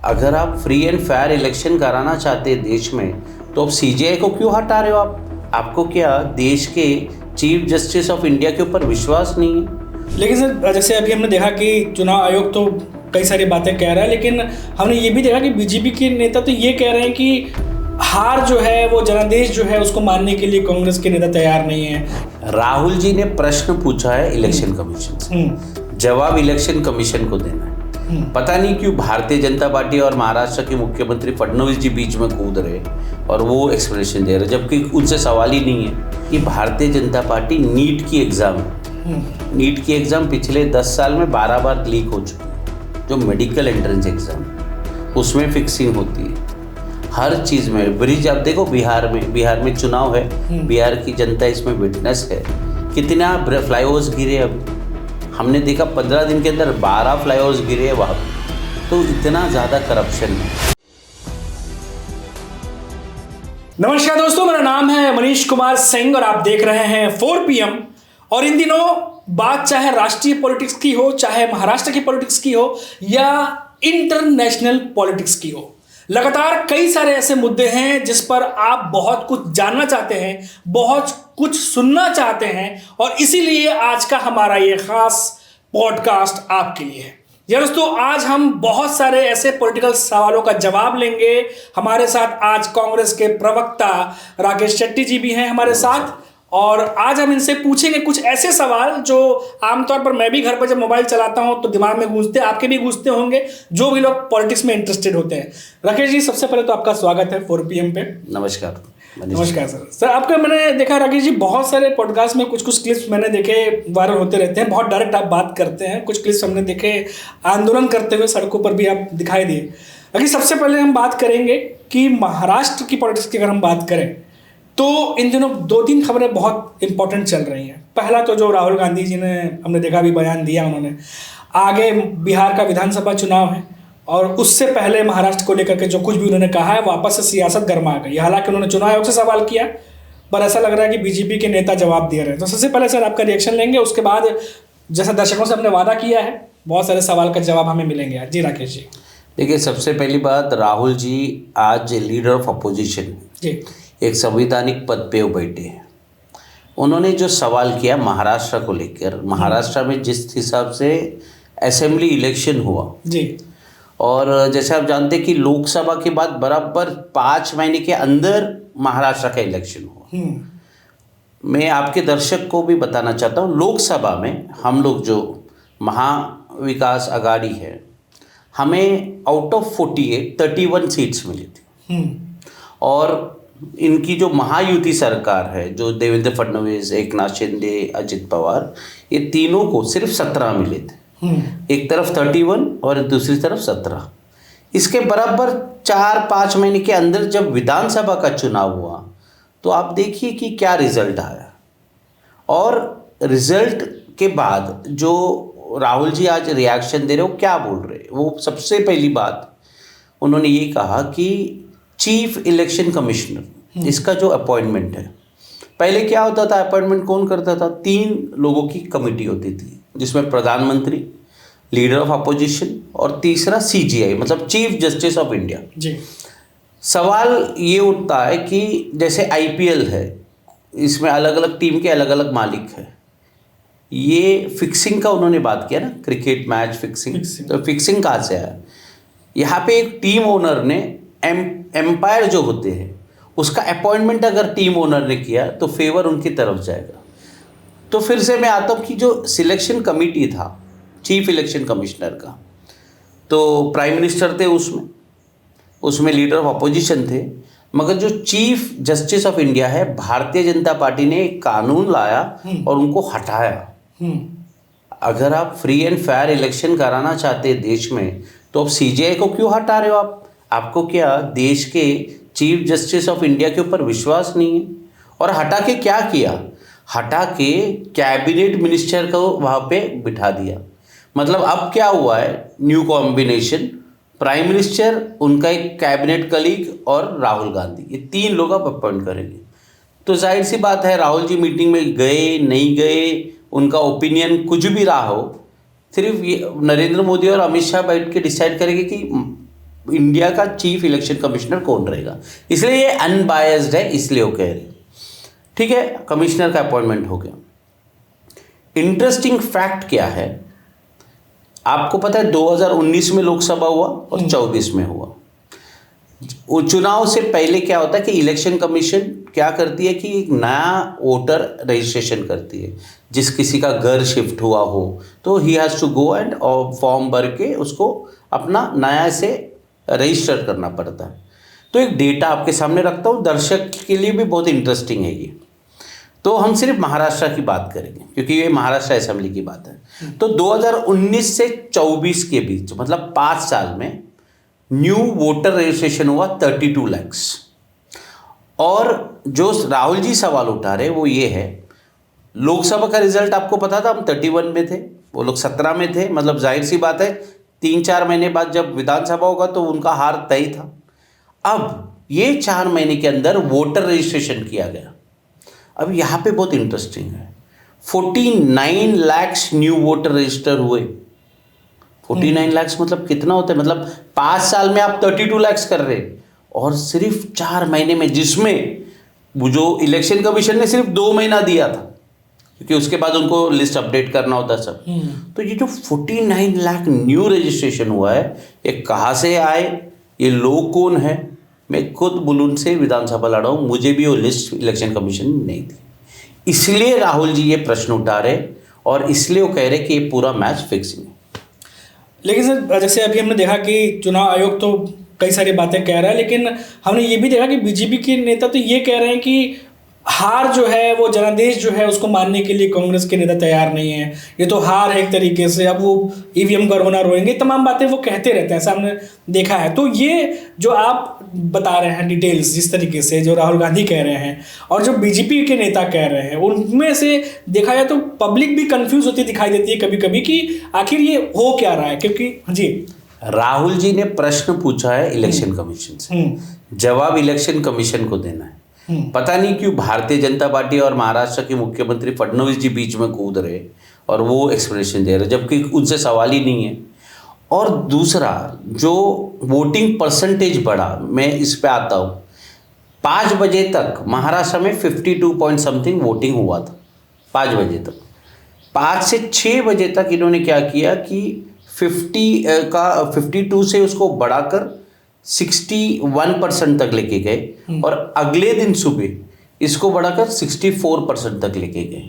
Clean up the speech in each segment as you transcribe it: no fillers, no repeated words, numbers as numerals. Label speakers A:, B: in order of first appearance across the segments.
A: अगर आप free and fair election कराना चाहते हैं देश में, तो अब सीजेआई को क्यों हटा रहे हो आप? आपको क्या देश के चीफ जस्टिस ऑफ इंडिया के ऊपर विश्वास नहीं है?
B: लेकिन सर, जैसे अभी हमने देखा कि चुनाव आयोग तो कई सारी बातें कह रहा है, लेकिन हमने ये भी देखा कि बीजेपी के नेता तो ये कह रहे हैं कि हार जो है वो जनादेश जो है उसको मानने के लिए कांग्रेस के नेता तैयार नहीं है।
A: राहुल जी ने प्रश्न पूछा है इलेक्शन कमीशन से, जवाब इलेक्शन कमीशन को देना है। पता नहीं क्यों भारतीय जनता पार्टी और महाराष्ट्र के मुख्यमंत्री फडणवीस जी बीच में कूद रहे और वो एक्सप्लेनेशन दे रहे, जबकि उनसे सवाल ही नहीं है कि भारतीय जनता पार्टी नीट की एग्ज़ाम पिछले 10 साल में 12 बार लीक हो चुकी है। जो मेडिकल एंट्रेंस एग्ज़ाम उसमें फिक्सिंग होती है हर चीज़ में। ब्रिज आप देखो, बिहार में चुनाव है, बिहार की जनता इसमें विटनेस है। कितना फ्लाईओवर्स गिरे, अब हमने देखा 15 दिन के अंदर 12 फ्लाईओवर्स गिरे हैं वहाँ। तो इतना ज़्यादा करप्शन है।
B: नमस्कार दोस्तों, मेरा नाम है मनीष कुमार सिंह और आप देख रहे हैं 4 PM। और इन दिनों बात चाहे राष्ट्रीय पॉलिटिक्स की हो, चाहे महाराष्ट्र की पॉलिटिक्स की हो या इंटरनेशनल पॉलिटिक्स की हो, लगातार कई सारे ऐसे मुद्दे हैं जिस पर आप बहुत कुछ जानना चाहते हैं, बहुत कुछ सुनना चाहते हैं, और इसीलिए आज का हमारा ये खास पॉडकास्ट आपके लिए है। दोस्तों, आज हम बहुत सारे ऐसे पॉलिटिकल सवालों का जवाब लेंगे। हमारे साथ आज कांग्रेस के प्रवक्ता राकेश शेट्टी जी भी हैं हमारे साथ, और आज हम इनसे पूछेंगे कुछ ऐसे सवाल जो आमतौर पर मैं भी घर पर जब मोबाइल चलाता हूं तो दिमाग में गूंजते, आपके भी गूंजते होंगे, जो भी लोग पॉलिटिक्स में इंटरेस्टेड होते हैं। राकेश जी, सबसे पहले तो आपका स्वागत है 4 PM पे।
A: नमस्कार।
B: नमस्कार सर। आपका मैंने देखा राकेश जी, बहुत सारे पॉडकास्ट में कुछ क्लिप्स मैंने देखे वायरल होते रहते हैं, बहुत डायरेक्ट आप बात करते हैं। कुछ क्लिप्स हमने देखे आंदोलन करते हुए, सड़कों पर भी आप दिखाई दिए। लेकिन सबसे पहले हम बात करेंगे कि महाराष्ट्र की पॉलिटिक्स की अगर हम बात करें तो इन दिनों 2-3 खबरें बहुत इंपॉर्टेंट चल रही हैं। पहला तो जो राहुल गांधी जी ने, हमने देखा भी बयान दिया उन्होंने, आगे बिहार का विधानसभा चुनाव है और उससे पहले महाराष्ट्र को लेकर के जो कुछ भी उन्होंने कहा है, वापस से सियासत गर्मा गई। हालांकि उन्होंने चुनाव आयोग से सवाल किया, पर ऐसा लग रहा है कि बीजेपी के नेता जवाब दे रहे हैं। तो सबसे पहले सर आपका रिएक्शन लेंगे, उसके बाद जैसा दर्शकों से हमने वादा किया है बहुत सारे सवाल का जवाब हमें मिलेंगे आज। जी राकेश जी।
A: देखिए, सबसे पहली बात, राहुल जी आज लीडर ऑफ अपोजिशन जी एक संवैधानिक पद पे वो बैठे हैं। उन्होंने जो सवाल किया महाराष्ट्र को लेकर, महाराष्ट्र में जिस हिसाब से असेंबली इलेक्शन हुआ जी, और जैसे आप जानते हैं कि लोकसभा के बाद बराबर 5 महीने के अंदर महाराष्ट्र का इलेक्शन हुआ। मैं आपके दर्शक को भी बताना चाहता हूँ, लोकसभा में हम लोग जो महाविकास आघाड़ी है, हमें आउट ऑफ 48 31 सीट्स मिली थी। और इनकी जो महायुति सरकार है, जो देवेंद्र फडणवीस, एकनाथ शिंदे, अजित पवार, ये तीनों को सिर्फ 17 मिले थे। एक तरफ 31 और दूसरी तरफ 17। इसके बराबर 4-5 महीने के अंदर जब विधानसभा का चुनाव हुआ तो आप देखिए कि क्या रिजल्ट आया। और रिजल्ट के बाद जो राहुल जी आज रिएक्शन दे रहे हो, क्या बोल रहे, वो सबसे पहली बात उन्होंने ये कहा कि चीफ इलेक्शन कमिश्नर, इसका जो अपॉइंटमेंट है, पहले क्या होता था, अपॉइंटमेंट कौन करता था? 3 लोगों की कमेटी होती थी, जिसमें प्रधानमंत्री, लीडर ऑफ अपोजिशन और तीसरा CJI, मतलब चीफ जस्टिस ऑफ इंडिया जी। सवाल ये उठता है कि जैसे IPL है, इसमें अलग अलग टीम के अलग अलग मालिक है। ये फिक्सिंग का उन्होंने बात किया ना, क्रिकेट मैच फिक्सिंग। तो फिक्सिंग कहाँ से आया? यहाँ पे एक टीम ओनर ने एम्पायर जो होते हैं उसका अपॉइंटमेंट अगर टीम ओनर ने किया तो फेवर उनकी तरफ जाएगा। तो फिर से मैं आता हूँ कि जो सिलेक्शन कमेटी था चीफ इलेक्शन कमिश्नर का, तो प्राइम मिनिस्टर थे उसमें लीडर ऑफ अपोजिशन थे, मगर जो चीफ जस्टिस ऑफ इंडिया है, भारतीय जनता पार्टी ने एक कानून लाया और उनको हटाया। अगर आप फ्री एंड फेयर इलेक्शन कराना चाहते हैं देश में, तो अब CJI को क्यों हटा रहे हो आप? आपको क्या देश के चीफ जस्टिस ऑफ इंडिया के ऊपर विश्वास नहीं है? और हटा के क्या किया? हटा के कैबिनेट मिनिस्टर को वहाँ पे बिठा दिया। मतलब अब क्या हुआ है, न्यू कॉम्बिनेशन, प्राइम मिनिस्टर, उनका एक कैबिनेट कलीग और राहुल गांधी, ये 3 लोग आप अपॉइंट करेंगे। तो जाहिर सी बात है, राहुल जी मीटिंग में गए नहीं गए, उनका ओपिनियन कुछ भी रहा हो, सिर्फ ये नरेंद्र मोदी और अमित शाह बैठ के डिसाइड करेंगे कि इंडिया का चीफ इलेक्शन कमिश्नर कौन रहेगा, इसलिए ये अनबायस्ड है, इसलिए वो कह रहे। ठीक है, कमिश्नर का अपॉइंटमेंट हो गया। इंटरेस्टिंग फैक्ट क्या है, आपको पता है 2019 में लोकसभा हुआ और 24 में हुआ। वो चुनाव से पहले क्या होता है कि इलेक्शन कमीशन क्या करती है कि एक नया वोटर रजिस्ट्रेशन करती है। जिस किसी का घर शिफ्ट हुआ हो तो he has to go and form भर के उसको अपना नया से रजिस्टर करना पड़ता है। तो एक डेटा आपके सामने रखता हूँ, दर्शक के लिए भी बहुत इंटरेस्टिंग है ये। तो हम सिर्फ महाराष्ट्र की बात करेंगे क्योंकि ये महाराष्ट्र असेंबली की बात है। तो 2019 से 24 के बीच मतलब 5 साल में न्यू वोटर रजिस्ट्रेशन हुआ 32 लाख। और जो राहुल जी सवाल उठा रहे वो ये है, लोकसभा का रिजल्ट आपको पता था, हम 31 में थे, वो लोग 17 में थे। मतलब जाहिर सी बात है 3-4 महीने बाद जब विधानसभा होगा तो उनका हार तय था। अब ये 4 महीने के अंदर वोटर रजिस्ट्रेशन किया गया। अब यहाँ पे बहुत इंटरेस्टिंग है, 49 लाख न्यू वोटर रजिस्टर हुए। 49 लाख मतलब कितना होता है, मतलब 5 साल में आप 32 लाख कर रहे और सिर्फ 4 महीने में, जिसमें जो इलेक्शन कमीशन ने सिर्फ 2 महीना दिया था क्योंकि उसके बाद उनको लिस्ट अपडेट करना होता सब। तो ये जो 49 लाख न्यू रजिस्ट्रेशन हुआ है, ये कहाँ से आए, ये लोग कौन है? मैं खुद बुलुन से विधानसभा लड़ा हूँ, मुझे भी वो लिस्ट इलेक्शन कमीशन ने नहीं दी। इसलिए राहुल जी ये प्रश्न उठा रहे और इसलिए वो कह रहे कि ये पूरा मैच फिक्स है।
B: लेकिन सर जैसे अभी हमने देखा कि चुनाव आयोग तो कई सारी बातें कह रहा है, लेकिन हमने ये भी देखा कि बीजेपी के नेता तो ये कह रहे हैं कि हार जो है वो जनादेश जो है उसको मानने के लिए कांग्रेस के नेता तैयार नहीं है, ये तो हार है एक तरीके से, अब वो ईवीएम का रोना रोएंगे, तमाम बातें वो कहते रहते हैं, ऐसा हमने देखा है। तो ये जो आप बता रहे हैं डिटेल्स, जिस तरीके से जो राहुल गांधी कह रहे हैं और जो बीजेपी के नेता कह रहे हैं, उनमें से देखा जाए तो पब्लिक भी कंफ्यूज होती दिखाई देती है कभी कभी कि आखिर ये हो क्या रहा है। क्योंकि जी
A: राहुल जी ने प्रश्न पूछा है इलेक्शन कमीशन से, जवाब इलेक्शन कमीशन को देना है। पता नहीं क्यों भारतीय जनता पार्टी और महाराष्ट्र के मुख्यमंत्री फडणवीस जी बीच में कूद रहे और वो एक्सप्लेनेशन दे रहे, जबकि उनसे सवाल ही नहीं है। और दूसरा, जो वोटिंग परसेंटेज बढ़ा, मैं इस पे आता हूँ। 5 बजे तक महाराष्ट्र में 52 पॉइंट समथिंग वोटिंग हुआ था, 5 बजे तक। 5 से 6 बजे तक इन्होंने क्या किया कि 52 से उसको बढ़ाकर 61% तक लेके गए और अगले दिन सुबह इसको बढ़ाकर 64% तक लेके गए।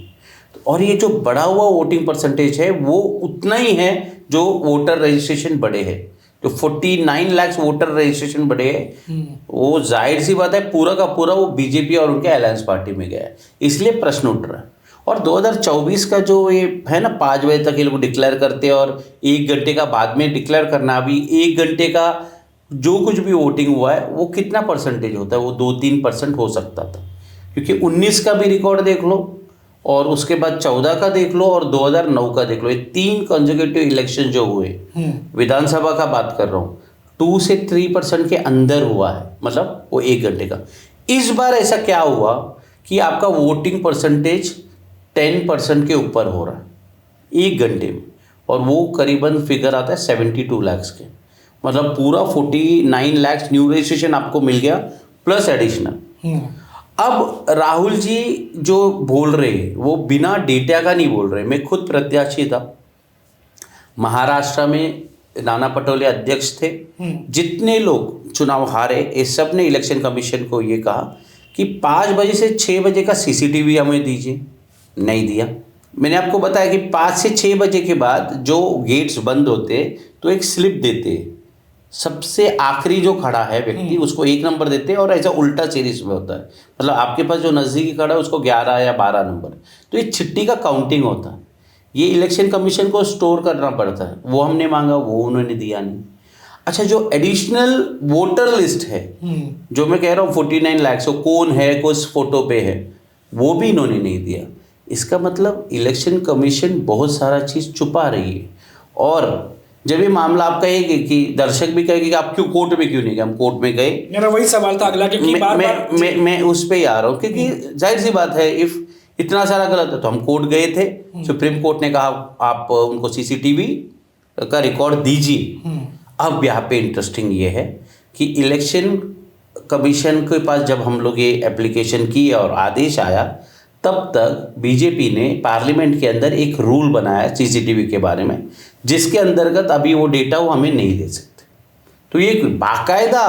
A: और ये जो बढ़ा हुआ वोटिंग परसेंटेज है वो उतना ही है जो वोटर रजिस्ट्रेशन बढ़े हैं। जो 49 लाख वोटर रजिस्ट्रेशन बढ़े हैं वो जाहिर सी बात है पूरा का पूरा वो बीजेपी और उनके अलायंस पार्टी में गया है, इसलिए प्रश्न उठ रहा है। और 2024 का जो ये है ना, 5 बजे तक ये लोग डिक्लेयर करते हैं और 1 घंटे का बाद में डिक्लेयर करना। अभी 1 घंटे का जो कुछ भी वोटिंग हुआ है वो कितना परसेंटेज होता है, वो 2-3% हो सकता था, क्योंकि 19 का भी रिकॉर्ड देख लो और उसके बाद 14 का देख लो और 2009 का देख लो। ये 3 कंसेक्यूटिव इलेक्शन जो हुए, विधानसभा का बात कर रहा हूँ, 2 से 3% के अंदर हुआ है, मतलब वो 1 घंटे का। इस बार ऐसा क्या हुआ कि आपका वोटिंग परसेंटेज 10% के ऊपर हो रहा है 1 घंटे में, और वो करीबन फिगर आता है 72 लाख के। मतलब पूरा 49 लाख न्यू रजिस्ट्रेशन आपको मिल गया प्लस एडिशनल। अब राहुल जी जो बोल रहे हैं वो बिना डेटा का नहीं बोल रहे। मैं खुद प्रत्याशी था, महाराष्ट्र में नाना पटोले अध्यक्ष थे। जितने लोग चुनाव हारे ये सब ने इलेक्शन कमीशन को ये कहा कि 5 बजे से 6 बजे का सीसीटीवी हमें दीजिए, नहीं दिया। मैंने आपको बताया कि 5 से 6 बजे के बाद जो गेट्स बंद होते तो एक स्लिप देते, सबसे आखिरी जो खड़ा है व्यक्ति उसको 1 नंबर देते हैं, और ऐसा उल्टा सीरीज में होता है, मतलब आपके पास जो नज़दीकी खड़ा है उसको 11 या 12 नंबर। तो ये चिट्ठी का काउंटिंग होता है, ये इलेक्शन कमीशन को स्टोर करना पड़ता है। वो हमने मांगा, वो उन्होंने दिया नहीं। अच्छा, जो एडिशनल वोटर लिस्ट है जो मैं कह रहा हूँ 49 लाख, वो कौन है, कुछ फोटो पे है, वो भी इन्होंने नहीं दिया। इसका मतलब इलेक्शन कमीशन बहुत सारा चीज़ छुपा रही है। और जब ये मामला आप कहेंगे कि दर्शक भी कहेंगे कि आप क्यों कोर्ट में क्यों नहीं गए, हम कोर्ट में गए।
B: मेरा वही सवाल था अगला कि
A: मैं उस पे ही आ रहा हूँ, क्योंकि जाहिर सी बात है इफ इतना सारा गलत है तो हम कोर्ट गए थे। सुप्रीम कोर्ट ने कहा आप उनको सीसीटीवी का रिकॉर्ड दीजिए। अब यहाँ पे इंटरेस्टिंग ये है कि इलेक्शन कमीशन के पास जब हम लोग ये एप्लीकेशन की और आदेश आया, तब तक बीजेपी ने पार्लियामेंट के अंदर एक रूल बनाया सीसीटीवी के बारे में, जिसके अंतर्गत अभी वो डेटा वो हमें नहीं दे सकते। तो ये बाकायदा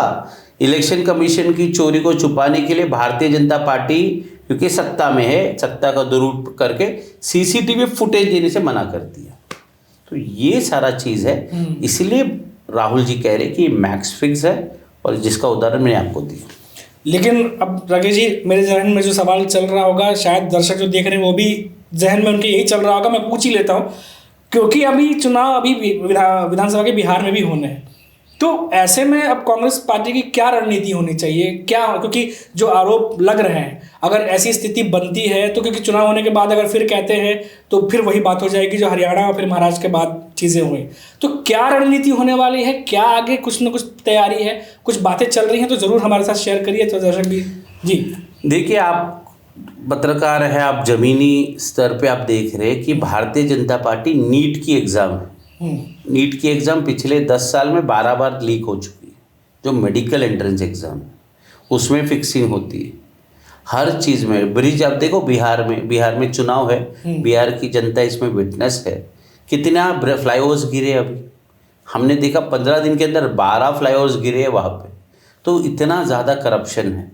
A: इलेक्शन कमीशन की चोरी को छुपाने के लिए भारतीय जनता पार्टी, क्योंकि सत्ता में है, सत्ता का दुरुपयोग करके सीसीटीवी फुटेज देने से मना कर दिया। तो ये सारा चीज़ है, इसलिए राहुल जी कह रहे कि मैक्स फिक्स है, और जिसका उदाहरण मैंने आपको दिया।
B: लेकिन अब राकेश जी, मेरे जहन में जो सवाल चल रहा होगा, शायद दर्शक जो देख रहे हैं वो भी जहन में उनके यही चल रहा होगा, मैं पूछ ही लेता हूँ, क्योंकि अभी चुनाव अभी विधानसभा के बिहार में भी होने हैं। तो ऐसे में अब कांग्रेस पार्टी की क्या रणनीति होनी चाहिए, क्या, क्योंकि जो आरोप लग रहे हैं, अगर ऐसी स्थिति बनती है तो, क्योंकि चुनाव होने के बाद अगर फिर कहते हैं तो फिर वही बात हो जाएगी जो हरियाणा और फिर महाराष्ट्र के बाद चीज़ें हुई। तो क्या रणनीति होने वाली है, क्या आगे कुछ न कुछ तैयारी है, कुछ बातें चल रही हैं तो ज़रूर हमारे साथ शेयर करिए तो दर्शक भी। जी
A: देखिए, आप पत्रकार हैं, आप ज़मीनी स्तर पे आप देख रहे हैं कि भारतीय जनता पार्टी नीट की एग्ज़ाम है, नीट की एग्ज़ाम पिछले 10 साल में 12 बार लीक हो चुकी है। जो मेडिकल एंट्रेंस एग्ज़ाम है उसमें फिक्सिंग होती है, हर चीज़ में ब्रिज। आप देखो बिहार में चुनाव है, बिहार की जनता इसमें विटनेस है, कितना फ्लाईओवर्स गिरे। अभी हमने देखा 15 दिन के अंदर 12 फ्लाईओवर्स गिरे हैं वहाँ पे। तो इतना ज़्यादा करप्शन है।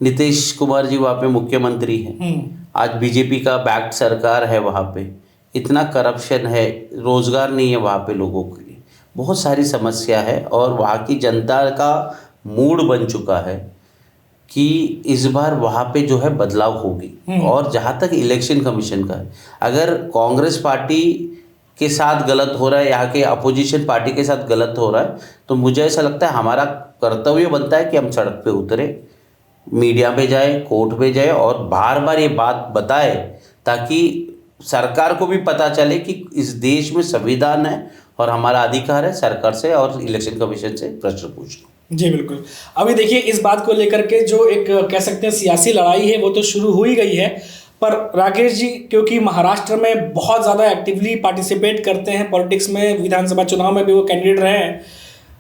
A: नीतीश कुमार जी वहाँ पे मुख्यमंत्री हैं, आज बीजेपी का बैक्ड सरकार है वहाँ पे, इतना करप्शन है, रोज़गार नहीं है वहाँ पे लोगों के लिए, बहुत सारी समस्या है। और वहाँ की जनता का मूड बन चुका है कि इस बार वहाँ पे जो है बदलाव होगी। और जहाँ तक इलेक्शन कमीशन का है, अगर कांग्रेस पार्टी के साथ गलत हो रहा है, यहाँ के अपोजिशन पार्टी के साथ गलत हो रहा है, तो मुझे ऐसा लगता है हमारा कर्तव्य बनता है कि हम सड़क पे उतरे, मीडिया पे जाए, कोर्ट पे जाए और बार बार ये बात बताए, ताकि सरकार को भी पता चले कि इस देश में संविधान है और हमारा अधिकार है सरकार से और इलेक्शन कमीशन से प्रश्न पूछना।
B: जी बिल्कुल। अभी देखिए, इस बात को लेकर के जो एक कह सकते हैं सियासी लड़ाई है वो तो शुरू हो ही गई है, पर राकेश जी क्योंकि महाराष्ट्र में बहुत ज़्यादा एक्टिवली पार्टिसिपेट करते हैं पॉलिटिक्स में, विधानसभा चुनाव में भी वो कैंडिडेट रहे हैं।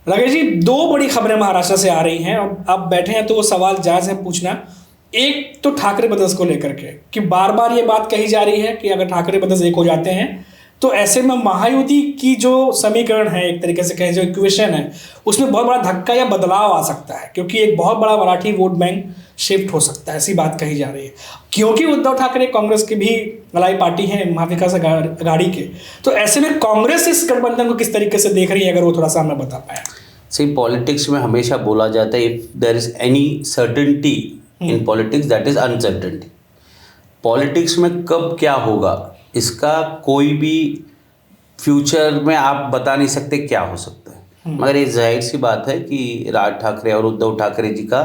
B: राकेश जी, 2 बड़ी खबरें महाराष्ट्र से आ रही हैं, अब आप बैठे हैं तो वो सवाल जायज़ है पूछना। एक तो ठाकरे ब्रदर्स को लेकर के कि बार बार ये बात कही जा रही है कि अगर ठाकरे ब्रदर्स एक हो जाते हैं तो ऐसे में महायुति की जो समीकरण है, एक तरीके से कहें जो इक्वेशन है, उसमें बहुत बड़ा धक्का या बदलाव आ सकता है, क्योंकि एक बहुत बड़ा मराठी वोट बैंक शिफ्ट हो सकता है, ऐसी बात कही जा रही है। क्योंकि उद्धव ठाकरे कांग्रेस की भी अलाई पार्टी है, महाविकास अघाड़ी के, तो ऐसे में कांग्रेस इस गठबंधन को किस तरीके से देख रही है, अगर वो थोड़ा सा हमें बता पाए।
A: सही, पॉलिटिक्स में हमेशा बोला जाता है, if there is any certainty in politics that is uncertainty. Politics में कब क्या होगा इसका कोई भी फ्यूचर में आप बता नहीं सकते क्या हो सकता है, मगर ये जाहिर सी बात है कि राज ठाकरे और उद्धव ठाकरे जी का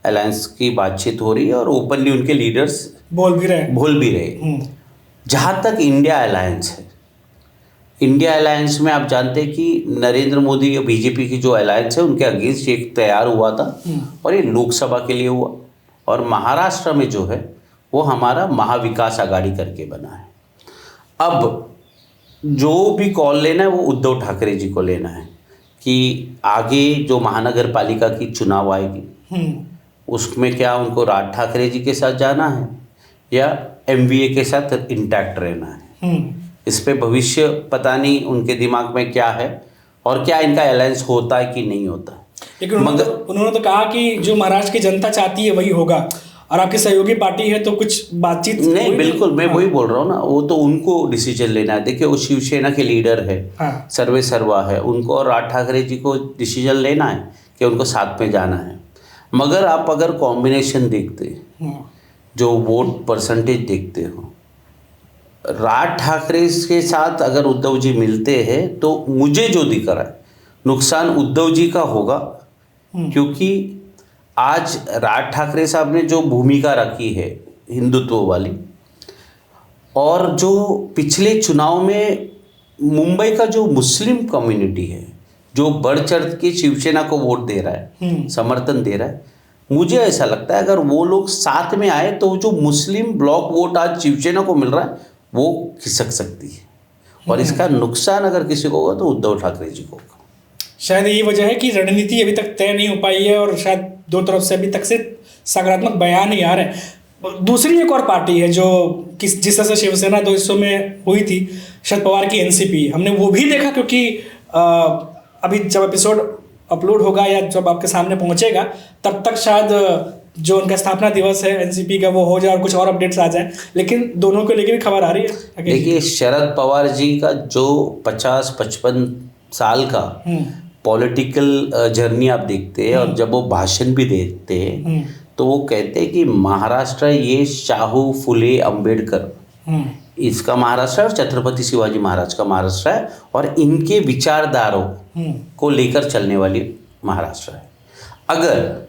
A: अलायंस की बातचीत हो रही है और ओपनली उनके लीडर्स बोल भी रहे। जहाँ तक इंडिया अलायंस है, इंडिया अलायंस में आप जानते हैं कि नरेंद्र मोदी और बीजेपी की जो अलायंस है उनके अगेंस्ट एक तैयार हुआ था और ये लोकसभा के लिए हुआ, और महाराष्ट्र में जो है वो हमारा महाविकास अघाड़ी करके बना है। अब जो भी कॉल लेना है वो उद्धव ठाकरे जी को लेना है कि आगे जो महानगर पालिका की चुनाव आएगी उसमें क्या उनको राज ठाकरे जी के साथ जाना है या एमवीए के साथ इंटैक्ट रहना है। इस पे भविष्य पता नहीं उनके दिमाग में क्या है और क्या इनका अलायंस होता है कि नहीं होता।
B: लेकिन उन्होंने तो कहा कि जो महाराष्ट्र की जनता चाहती है वही होगा, और आपकी सहयोगी पार्टी है तो कुछ बातचीत
A: नहीं। बिल्कुल, मैं वही बोल रहा हूँ ना, वो तो उनको डिसीजन लेना है। देखिए, वो शिवसेना के लीडर है, सर्वे सर्वा है, उनको और राज ठाकरे जी को डिसीजन लेना है कि उनको साथ में जाना है। मगर आप अगर कॉम्बिनेशन देखते, जो वोट परसेंटेज देखते हो, राज ठाकरे के साथ अगर उद्धव जी मिलते हैं तो मुझे जो दिख रहा है नुकसान उद्धव जी का होगा, क्योंकि आज राज ठाकरे साहब ने जो भूमिका रखी है हिंदुत्व वाली, और जो पिछले चुनाव में मुंबई का जो मुस्लिम कम्युनिटी है जो बढ़ चढ़ के शिवसेना को वोट दे रहा है, समर्थन दे रहा है, मुझे ऐसा लगता है अगर वो लोग साथ में आए तो जो मुस्लिम ब्लॉक वोट आज शिवसेना को मिल रहा है वो खिसक सकती है, और इसका नुकसान अगर किसी को होगा तो उद्धव ठाकरे जी को होगा।
B: शायद यही वजह है कि रणनीति अभी तक तय नहीं हो पाई है और शायद दो तरफ से अभी तक से सकारात्मक बयान ही आ रहे हैं। दूसरी एक और पार्टी है जो जिस तरह से शिवसेना 2 हिस्सों में हुई थी, शरद पवार की एनसीपी, हमने वो भी देखा क्योंकि अभी जब एपिसोड अपलोड होगा या जब आपके सामने पहुंचेगा तब तक शायद जो उनका स्थापना दिवस है एनसीपी का वो हो जाए और कुछ और अपडेट्स आ जाए, लेकिन दोनों को लेके भी खबर आ रही है।
A: देखिए, शरद पवार जी का जो 50-55 साल का पॉलिटिकल जर्नी आप देखते हैं और जब वो भाषण भी देते हैं तो वो कहते हैं कि महाराष्ट्र ये शाहू फुले अंबेडकर इसका महाराष्ट्र है और छत्रपति शिवाजी महाराज का महाराष्ट्र है और इनके विचारधारों को लेकर चलने वाली महाराष्ट्र है। अगर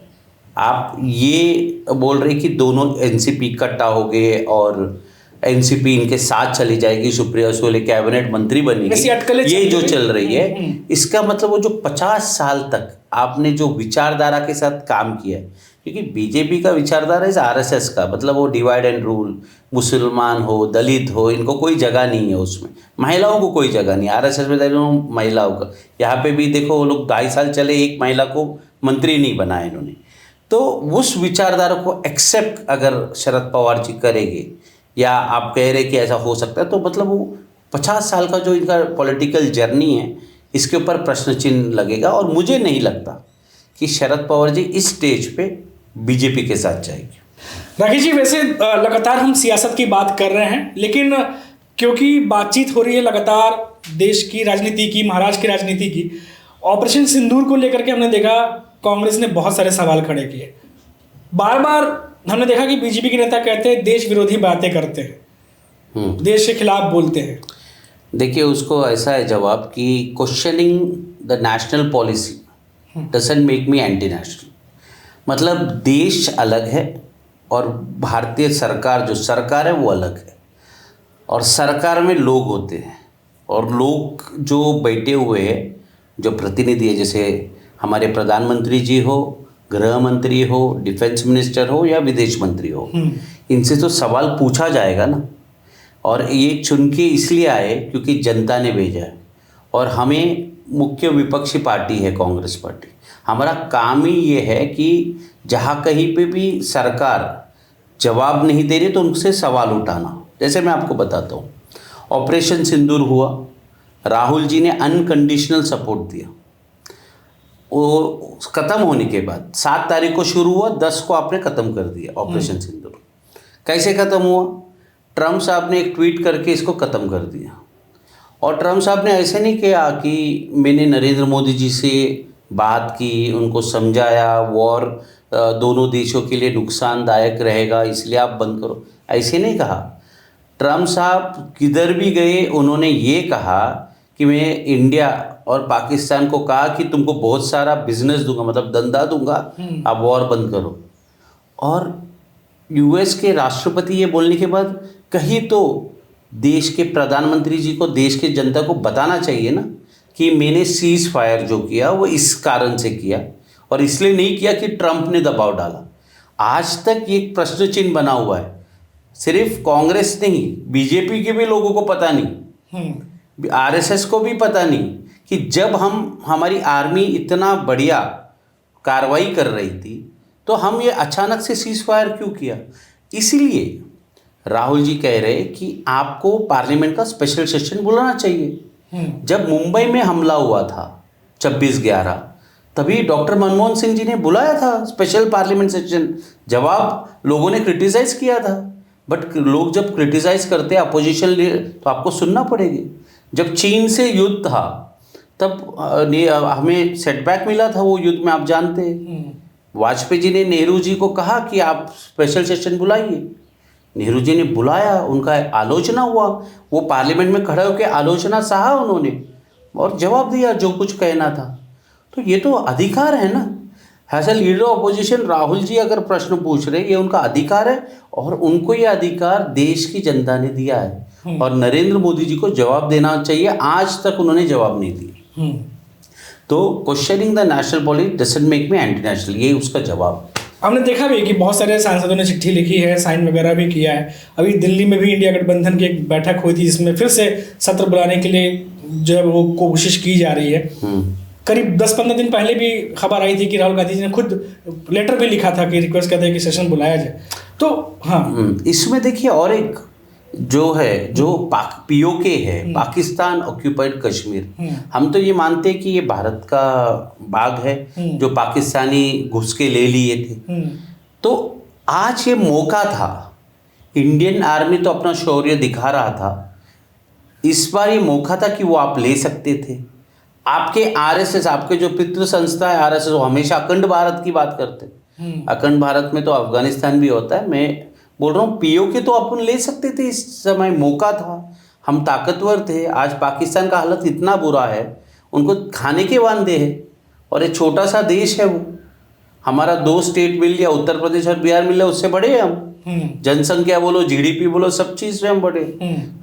A: आप ये बोल रहे कि दोनों एनसीपी इकट्ठा हो गए और एनसीपी इनके साथ चली जाएगी, सुप्रिया सुले कैबिनेट मंत्री बनेगी, ये जो चल रही है, इसका मतलब वो जो 50 साल तक आपने जो विचारधारा के साथ काम किया है, क्योंकि बीजेपी का विचारधारा इस आरएसएस का, मतलब वो डिवाइड एंड रूल, मुसलमान हो दलित हो इनको कोई जगह नहीं है, उसमें महिलाओं को कोई जगह नहीं। आरएसएस में देखो महिलाओं का, यहाँ पे भी देखो वो लोग 2.5 साल चले एक महिला को मंत्री नहीं बनाया इन्होंने। तो उस विचारधारा को एक्सेप्ट अगर शरद पवार जी करेंगे या आप कह रहे कि ऐसा हो सकता है, तो मतलब वो 50 साल का जो इनका पॉलिटिकल जर्नी है इसके ऊपर प्रश्न चिन्ह लगेगा और मुझे नहीं लगता कि शरद पवार जी इस स्टेज पे बीजेपी के साथ जाएगी।
B: राकेश जी, वैसे लगातार हम सियासत की बात कर रहे हैं, लेकिन क्योंकि बातचीत हो रही है लगातार देश की राजनीति की, महाराष्ट्र की राजनीति की, ऑपरेशन सिंदूर को लेकर के हमने देखा कांग्रेस ने बहुत सारे सवाल खड़े किए। बार बार हमने देखा कि बीजेपी के नेता कहते हैं देश विरोधी बातें करते हैं, देश के खिलाफ बोलते हैं।
A: देखिए, उसको ऐसा है जवाब कि questioning the national policy doesn't make me anti national. मतलब देश अलग है और भारतीय सरकार जो सरकार है वो अलग है, और सरकार में लोग होते हैं और लोग जो बैठे हुए हैं, जो प्रतिनिधि है, जैसे हमारे प्रधानमंत्री जी हो, गृह मंत्री हो, डिफेंस मिनिस्टर हो या विदेश मंत्री हो, इनसे तो सवाल पूछा जाएगा ना। और ये चुन के इसलिए आए क्योंकि जनता ने भेजा है और हमें मुख्य विपक्षी पार्टी है कांग्रेस पार्टी। हमारा काम ही ये है कि जहाँ कहीं पे भी सरकार जवाब नहीं दे रही तो उनसे सवाल उठाना। जैसे मैं आपको बताता हूँ, ऑपरेशन सिंदूर हुआ, राहुल जी ने अनकंडीशनल सपोर्ट दिया। वो ख़त्म होने के बाद 7 तारीख को शुरू हुआ, 10 को आपने ख़त्म कर दिया ऑपरेशन सिंदूर। कैसे ख़त्म हुआ? ट्रम्प साहब ने एक ट्वीट करके इसको ख़त्म कर दिया। और ट्रम्प साहब ने ऐसे नहीं किया कि मैंने नरेंद्र मोदी जी से बात की, उनको समझाया वॉर दोनों देशों के लिए नुकसानदायक रहेगा इसलिए आप बंद करो, ऐसे नहीं कहा। ट्रम्प साहब किधर भी गए उन्होंने ये कहा कि मैं इंडिया और पाकिस्तान को कहा कि तुमको बहुत सारा बिजनेस दूंगा, मतलब धंधा दूंगा, आप वॉर बंद करो। और यूएस के राष्ट्रपति ये बोलने के बाद कहीं तो देश के प्रधानमंत्री जी को, देश की जनता को बताना चाहिए ना कि मैंने सीज फायर जो किया वो इस कारण से किया और इसलिए नहीं किया कि ट्रंप ने दबाव डाला। आज तक ये प्रश्न चिन्ह बना हुआ है, सिर्फ कांग्रेस नहीं, बीजेपी के भी लोगों को पता नहीं, आरएसएस को भी पता नहीं कि जब हमारी आर्मी इतना बढ़िया कार्रवाई कर रही थी तो हम ये अचानक से सीज फायर क्यों किया। इसीलिए राहुल जी कह रहे कि आपको पार्लियामेंट का स्पेशल सेशन बुलाना चाहिए। जब मुंबई में हमला हुआ था 26/11, तभी डॉक्टर मनमोहन सिंह जी ने बुलाया था स्पेशल पार्लियामेंट सेशन। जवाब लोगों ने क्रिटिसाइज़ किया था, बट लोग जब क्रिटिसाइज़ करते हैं अपोजिशन तो आपको सुनना पड़ेगी। जब चीन से युद्ध था तब हमें सेटबैक मिला था, वो युद्ध में आप जानते हैं। वाजपेयी जी ने नेहरू जी को कहा कि आप स्पेशल सेशन बुलाइए, नेहरू जी ने बुलाया, उनका आलोचना हुआ, वो पार्लियामेंट में खड़े होकर आलोचना सहा उन्होंने और जवाब दिया जो कुछ कहना था। तो ये तो अधिकार है ना, as a leader of opposition Rahul ji अगर प्रश्न पूछ रहे, ये उनका अधिकार है और उनको ये अधिकार देश की जनता ने दिया है और नरेंद्र मोदी जी को जवाब देना चाहिए। आज तक उन्होंने जवाब नहीं दिया। तो questioning the national policy doesn't make me anti national, ये उसका जवाब।
B: हमने देखा भी कि बहुत सारे सांसदों ने चिट्ठी लिखी है, साइन वगैरह भी किया है। अभी दिल्ली में भी इंडिया गठबंधन की एक बैठक हुई थी जिसमें फिर से सत्र बुलाने के लिए जो है वो कोशिश की जा रही है। करीब 10-15 दिन पहले भी खबर आई थी कि राहुल गांधी जी ने खुद लेटर भी लिखा था कि रिक्वेस्ट करते हैं कि सेशन बुलाया जाए। तो हाँ,
A: इसमें देखिए और एक जो है जो पीओके है, पाकिस्तान ऑक्यूपाइड कश्मीर, हम तो ये मानते हैं कि ये भारत का भाग है जो पाकिस्तानी घुस के ले लिए थे। तो आज ये मौका था, इंडियन आर्मी तो अपना शौर्य दिखा रहा था, इस बार ये मौका था कि वो आप ले सकते थे। आपके आरएसएस, आपके जो पितृ संस्था है आरएसएस, वो हमेशा अखंड भारत की बात करते हैं। अखंड भारत में तो अफगानिस्तान भी होता है। मैं बोल रहा हूँ पीओके तो अपन ले सकते थे, इस समय मौका था, हम ताकतवर थे। आज पाकिस्तान का हालत इतना बुरा है, उनको खाने के वांदे हैं, और एक छोटा सा देश है वो। हमारा 2 स्टेट मिल गया, उत्तर प्रदेश और बिहार मिल गया, उससे बड़े हैं हम। जनसंख्या बोलो, जीडीपी बोलो, सब चीज़ में हम बड़े।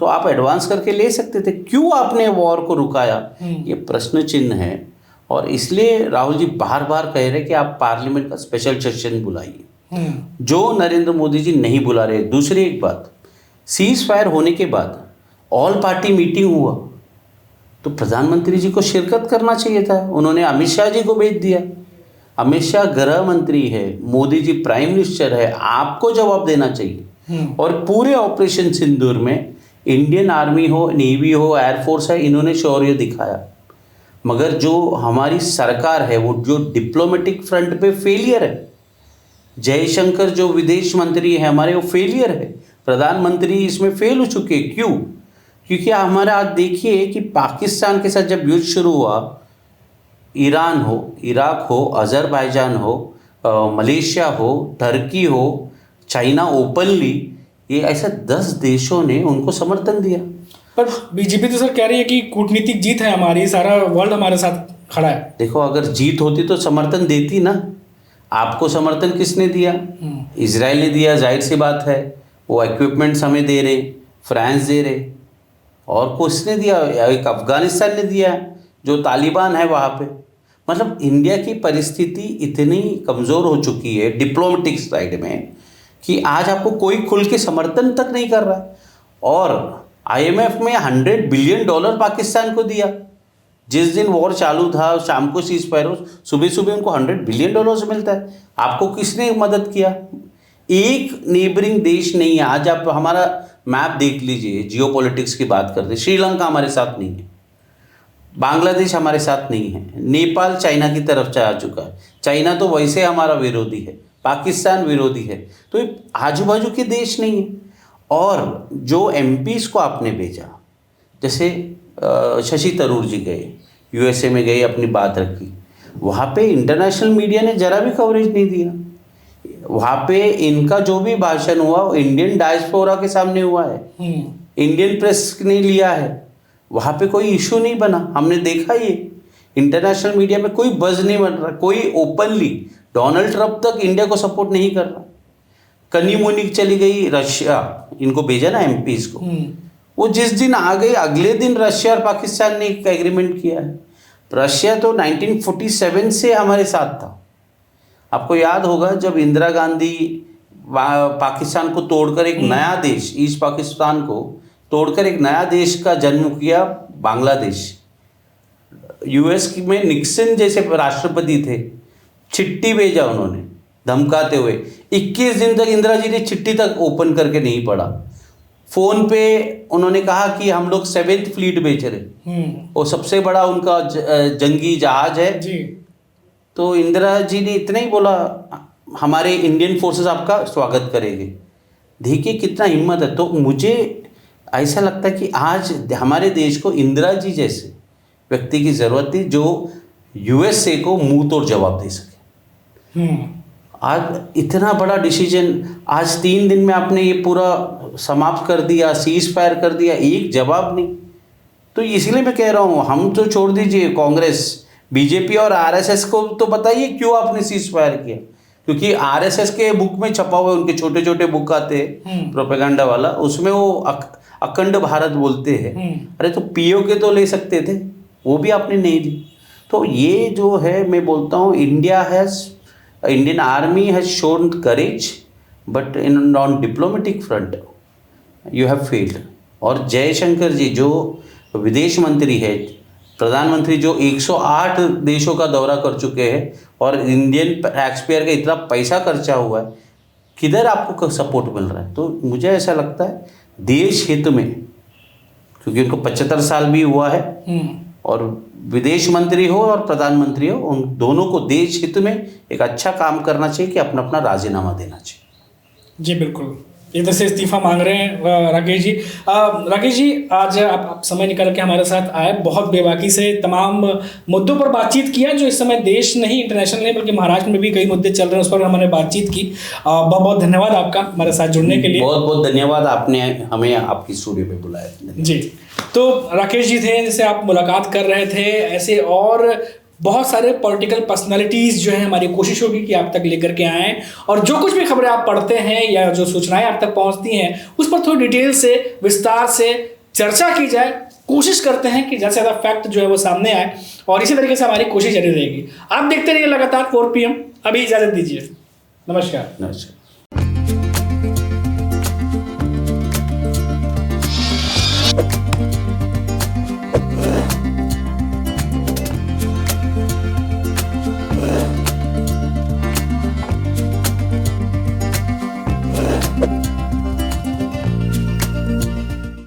A: तो आप एडवांस करके ले सकते थे, क्यों आपने वॉर को रुकाया? ये प्रश्न चिन्ह है। और इसलिए राहुल जी बार बार कह रहे कि आप पार्लियामेंट का स्पेशल सेशन बुलाइए, जो नरेंद्र मोदी जी नहीं बुला रहे। दूसरी एक बात, सीज फायर होने के बाद ऑल पार्टी मीटिंग हुआ, तो प्रधानमंत्री जी को शिरकत करना चाहिए था। उन्होंने अमित शाह जी को भेज दिया। अमित शाह गृह मंत्री है, मोदी जी प्राइम मिनिस्टर है, आपको जवाब देना चाहिए। और पूरे ऑपरेशन सिंदूर में इंडियन आर्मी हो, नेवी हो, एयरफोर्स है, इन्होंने शौर्य दिखाया। मगर जो हमारी सरकार है वो जो डिप्लोमेटिक फ्रंट पे फेलियर है। जयशंकर जो विदेश मंत्री है हमारे, वो फेलियर है। प्रधानमंत्री इसमें फेल हो चुके। क्यों? क्योंकि हमारा आज देखिए कि पाकिस्तान के साथ जब युद्ध शुरू हुआ, ईरान हो, इराक हो, अजरबैजान हो, मलेशिया हो, टर्की हो, चाइना ओपनली, ये ऐसा 10 देशों ने उनको समर्थन दिया।
B: पर बीजेपी तो सर कह रही है कि कूटनीतिक जीत है हमारी, सारा वर्ल्ड हमारे साथ खड़ा है।
A: देखो, अगर जीत होती तो समर्थन देती ना। आपको समर्थन किसने दिया? इजराइल ने दिया, जाहिर सी बात है। वो इक्विपमेंट्स हमें दे रहे, फ्रांस दे रहे, और किसने दिया? एक अफगानिस्तान ने दिया, जो तालिबान है वहाँ पे। मतलब इंडिया की परिस्थिति इतनी कमज़ोर हो चुकी है डिप्लोमेटिक साइड में कि आज आपको कोई खुल के समर्थन तक नहीं कर रहा। और आईएमएफ में $100 बिलियन पाकिस्तान को दिया। जिस दिन वॉर चालू था, शाम को सीज फायर हो, सुबह सुबह उनको $100 बिलियन मिलता है। आपको किसने मदद किया? एक नेबरिंग देश नहीं है। आज आप हमारा मैप देख लीजिए, जियोपॉलिटिक्स की बात करते, श्रीलंका हमारे साथ नहीं है, बांग्लादेश हमारे साथ नहीं है, नेपाल चाइना की तरफ जा चुका है। चाइना तो वैसे हमारा विरोधी है, पाकिस्तान विरोधी है, तो ये आजू बाजू के देश नहीं है। और जो एमपीज को आपने भेजा, जैसे शशि थरूर जी गए, यूएसए में गए, अपनी बात रखी, वहाँ पे इंटरनेशनल मीडिया ने ज़रा भी कवरेज नहीं दिया। वहाँ पे इनका जो भी भाषण हुआ वो इंडियन डायस्पोरा के सामने हुआ है, इंडियन प्रेस ने लिया है। वहाँ पे कोई इशू नहीं बना। हमने देखा ये इंटरनेशनल मीडिया में कोई बज़ नहीं बन रहा, कोई ओपनली डोनाल्ड ट्रंप तक इंडिया को सपोर्ट नहीं कर रहा। कनी मुनिक चली गई रशिया, इनको भेजा ना एमपीज को, वो जिस दिन आ गई अगले दिन रशिया और पाकिस्तान ने एक एग्रीमेंट किया है। रशिया तो 1947 से हमारे साथ था। आपको याद होगा जब इंदिरा गांधी पाकिस्तान को तोड़कर एक नया देश, ईस्ट पाकिस्तान को तोड़कर एक नया देश का जन्म किया, बांग्लादेश। यूएस में निक्सन जैसे राष्ट्रपति थे, चिट्ठी भेजा उन्होंने धमकाते हुए। 21 दिन तक इंदिरा जी ने चिट्ठी तक ओपन करके नहीं पढ़ा। फ़ोन पे उन्होंने कहा कि हम लोग 7th फ्लीट भेज रहे, वो सबसे बड़ा उनका जंगी जहाज है जी। तो इंदिरा जी ने इतना ही बोला, हमारे इंडियन फोर्सेस आपका स्वागत करेंगे। देखिए कितना हिम्मत है। तो मुझे ऐसा लगता है कि आज हमारे देश को इंदिरा जी जैसे व्यक्ति की ज़रूरत थी, जो यूएसए को मुंह तोड़ जवाब दे सके। आज इतना बड़ा डिसीजन, आज 3 दिन में आपने ये पूरा समाप्त कर दिया, सीज फायर कर दिया, एक जवाब नहीं। तो इसलिए मैं कह रहा हूँ, हम तो छोड़ दीजिए कांग्रेस, बीजेपी और आरएसएस को तो बताइए क्यों आपने सीज फायर किया। क्योंकि आरएसएस के बुक में छपा हुआ, उनके छोटे छोटे बुक आते हैं प्रोपेगेंडा वाला, उसमें वो अखंड भारत बोलते हैं। अरे तो पीओके तो ले सकते थे, वो भी आपने नहीं ली। तो ये जो है, मैं बोलता हूँ, Indian army has shown courage, but in on diplomatic front you have failed. और जयशंकर जी जो विदेश मंत्री है, प्रधानमंत्री जो 108 देशों का दौरा कर चुके हैं और इंडियन टैक्सपेयर का इतना पैसा खर्चा हुआ है, किधर आपको सपोर्ट मिल रहा है? तो मुझे ऐसा लगता है देश हित में, क्योंकि उनको 75 साल भी हुआ है और विदेश मंत्री हो और प्रधानमंत्री हो, उन दोनों को देश हित में एक अच्छा काम करना चाहिए कि अपना अपना राजीनामा देना चाहिए।
B: जी बिल्कुल, इधर से इस्तीफा मांग रहे हैं राकेश जी। राकेश जी, आज आप समय निकाल के हमारे साथ आए, बहुत बेबाकी से तमाम मुद्दों पर बातचीत किया जो इस समय देश नहीं, इंटरनेशनल नहीं, बल्कि महाराष्ट्र में भी कई मुद्दे चल रहे हैं, उस पर हमने बातचीत की। बहुत बहुत धन्यवाद आपका हमारे साथ जुड़ने के लिए।
A: बहुत बहुत धन्यवाद, आपने हमें आपकी स्टूडियो पे बुलाया।
B: जी, तो राकेश जी थे जिनसे आप मुलाकात कर रहे थे। ऐसे और बहुत सारे पॉलिटिकल पर्सनालिटीज़ जो हैं, हमारी कोशिश होगी कि आप तक लेकर के आएँ और जो कुछ भी खबरें आप पढ़ते हैं या जो सूचनाएं आप तक पहुंचती हैं उस पर थोड़ी डिटेल से, विस्तार से चर्चा की जाए। कोशिश करते हैं कि ज़्यादा से ज़्यादा फैक्ट जो है वो सामने आए और इसी तरीके से हमारी कोशिश जारी रहेगी। आप देखते रहिए लगातार 4 PM। अभी इजाज़त दीजिए। नमस्कार।
A: नमस्कार।